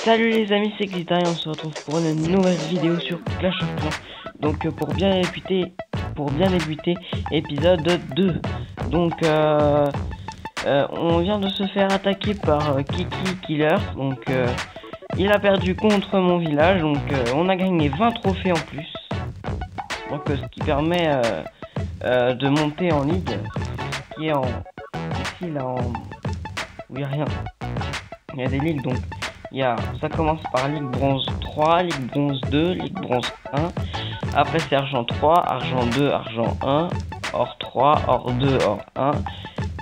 Salut les amis, c'est Glitter et on se retrouve pour une nouvelle vidéo sur Clash of Clans. Donc pour bien débuter, épisode 2. Donc on vient de se faire attaquer par Kiki Killer. Donc il a perdu contre mon village. Donc on a gagné 20 trophées en plus. Donc ce qui permet de monter en ligue. Ce qui est en... Ici là en... où il n'y a rien. Il y a des ligues donc. Ça commence par Ligue Bronze 3, Ligue Bronze 2, Ligue Bronze 1. Après c'est Argent 3, Argent 2, Argent 1, Or 3, Or 2, Or 1,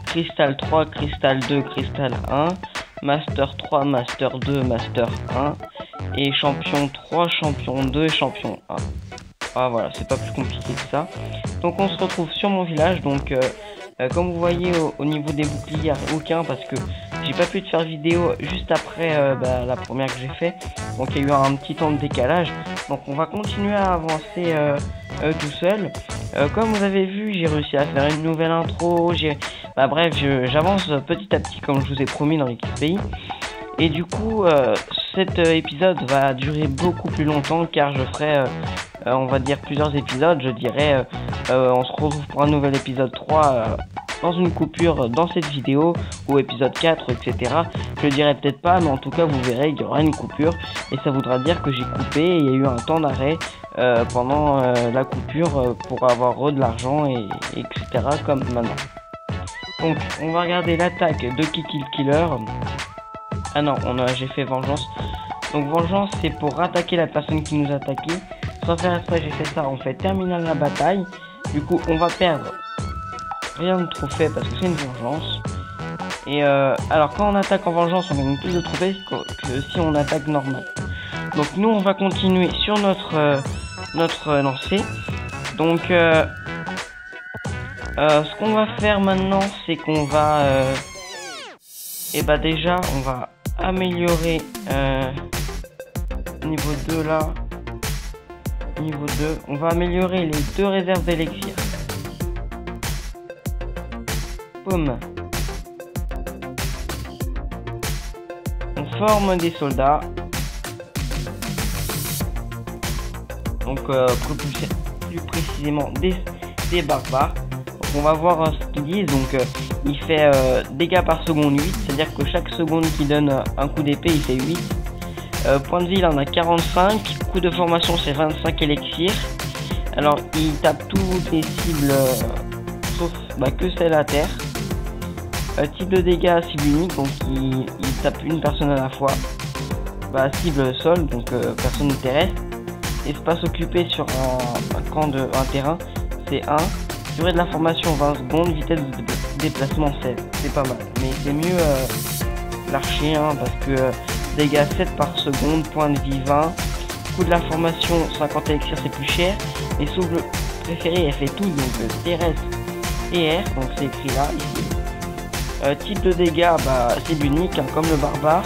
Cristal 3, Cristal 2, Cristal 1, Master 3, Master 2, Master 1, et Champion 3, Champion 2 et Champion 1. Ah voilà, c'est pas plus compliqué que ça. Donc on se retrouve sur mon village, donc comme vous voyez au niveau des boucliers, il n'y a aucun parce que j'ai pas pu te faire vidéo juste après la première que j'ai fait. Donc il y a eu un petit temps de décalage. Donc on va continuer à avancer tout seul. Comme vous avez vu, j'ai réussi à faire une nouvelle intro. Bref, j'avance petit à petit comme je vous ai promis dans l'équipe pays. Et du coup, cet épisode va durer beaucoup plus longtemps car je ferai, on va dire, plusieurs épisodes. Je dirais, on se retrouve pour un nouvel épisode 3 dans une coupure dans cette vidéo, ou épisode 4, etc. Je dirais peut-être pas, mais en tout cas, vous verrez, il y aura une coupure. Et ça voudra dire que j'ai coupé et il y a eu un temps d'arrêt pendant la coupure pour avoir de l'argent, etc. comme maintenant. Donc, on va regarder l'attaque de Kiki Killer. Ah non, j'ai fait vengeance. Donc vengeance, c'est pour attaquer la personne qui nous attaquait. Sans faire exprès, j'ai fait ça. On fait terminal la bataille. Du coup, on va perdre rien de trophée parce que c'est une vengeance. Et alors quand on attaque en vengeance, on gagne plus de trophées que si on attaque normal. Donc nous, on va continuer sur notre lancée. Donc ce qu'on va faire maintenant, c'est qu'on va déjà on va améliorer niveau 2 là. Niveau 2, on va améliorer les 2 réserves d'élixir. Boum. On forme des soldats. Donc plus précisément des barbares. Donc, on va voir ce qu'ils disent. Donc il fait dégâts par seconde 8, c'est-à-dire que chaque seconde qui donne un coup d'épée, il fait 8. Point de vie, il en a 45. Coup de formation, c'est 25 élixirs. Alors, il tape toutes les cibles, sauf que celle à terre. Type de dégâts, cible unique, donc il tape une personne à la fois. Cible sol, donc personne terrestre. Espace occupé sur un terrain, c'est 1. Durée de la formation, 20 secondes. Vitesse de déplacement, 7. C'est pas mal. Mais c'est mieux l'archer, parce que dégâts 7 par seconde, point de vie 20. Coût de la formation 50 élixirs, c'est plus cher. Et souble préféré, elle fait tout, donc terrestre et air, donc c'est écrit là ici. Type de dégâts, c'est l'unique, comme le barbare.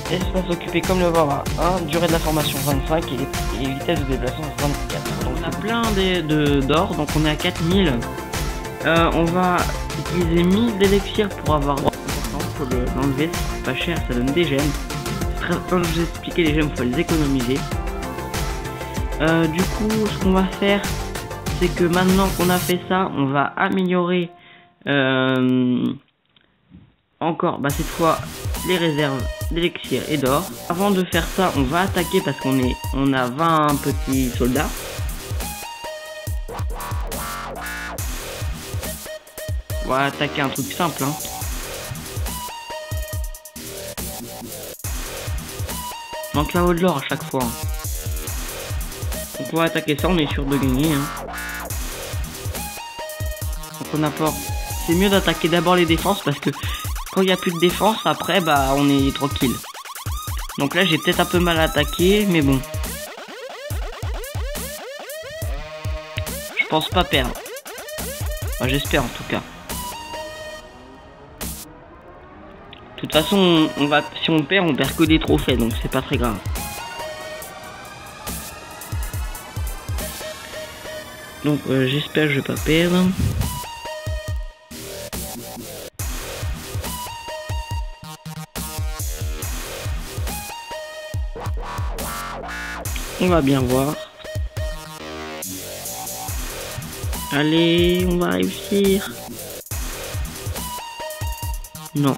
Espace occupé comme le barbare 1. Durée de la formation 25 et vitesse de déplacement 24. Donc on a plein d'or, donc on est à 4000. On va utiliser 1000 d'élixirs pour avoir faut l'enlever, c'est pas cher, ça donne des gemmes. Comme je vous ai expliqué, les gemmes, faut les économiser. Du coup, ce qu'on va faire, c'est que maintenant qu'on a fait ça, on va améliorer encore, cette fois, les réserves d'élixir et d'or. Avant de faire ça, on va attaquer parce qu'on a 20 petits soldats. On va attaquer un truc simple, Donc là haut de l'or à chaque fois. Donc on va attaquer ça, on est sûr de gagner. Donc on apporte. C'est mieux d'attaquer d'abord les défenses parce que quand il n'y a plus de défense, après on est tranquille. Donc là j'ai peut-être un peu mal attaqué, mais bon. Je pense pas perdre. J'espère en tout cas. De toute façon, si on perd que des trophées, donc c'est pas très grave. Donc j'espère que je vais pas perdre. On va bien voir. Allez, on va réussir. Non.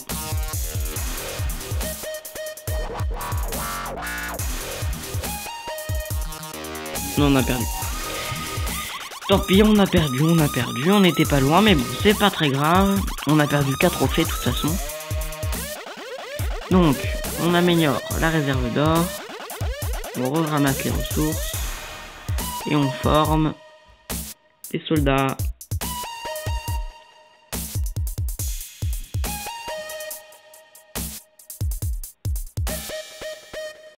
Non, on a perdu. Tant pis, on a perdu. On n'était pas loin, mais bon, c'est pas très grave. On a perdu 4 trophées de toute façon. Donc, on améliore la réserve d'or. On ramasse les ressources. Et on forme des soldats.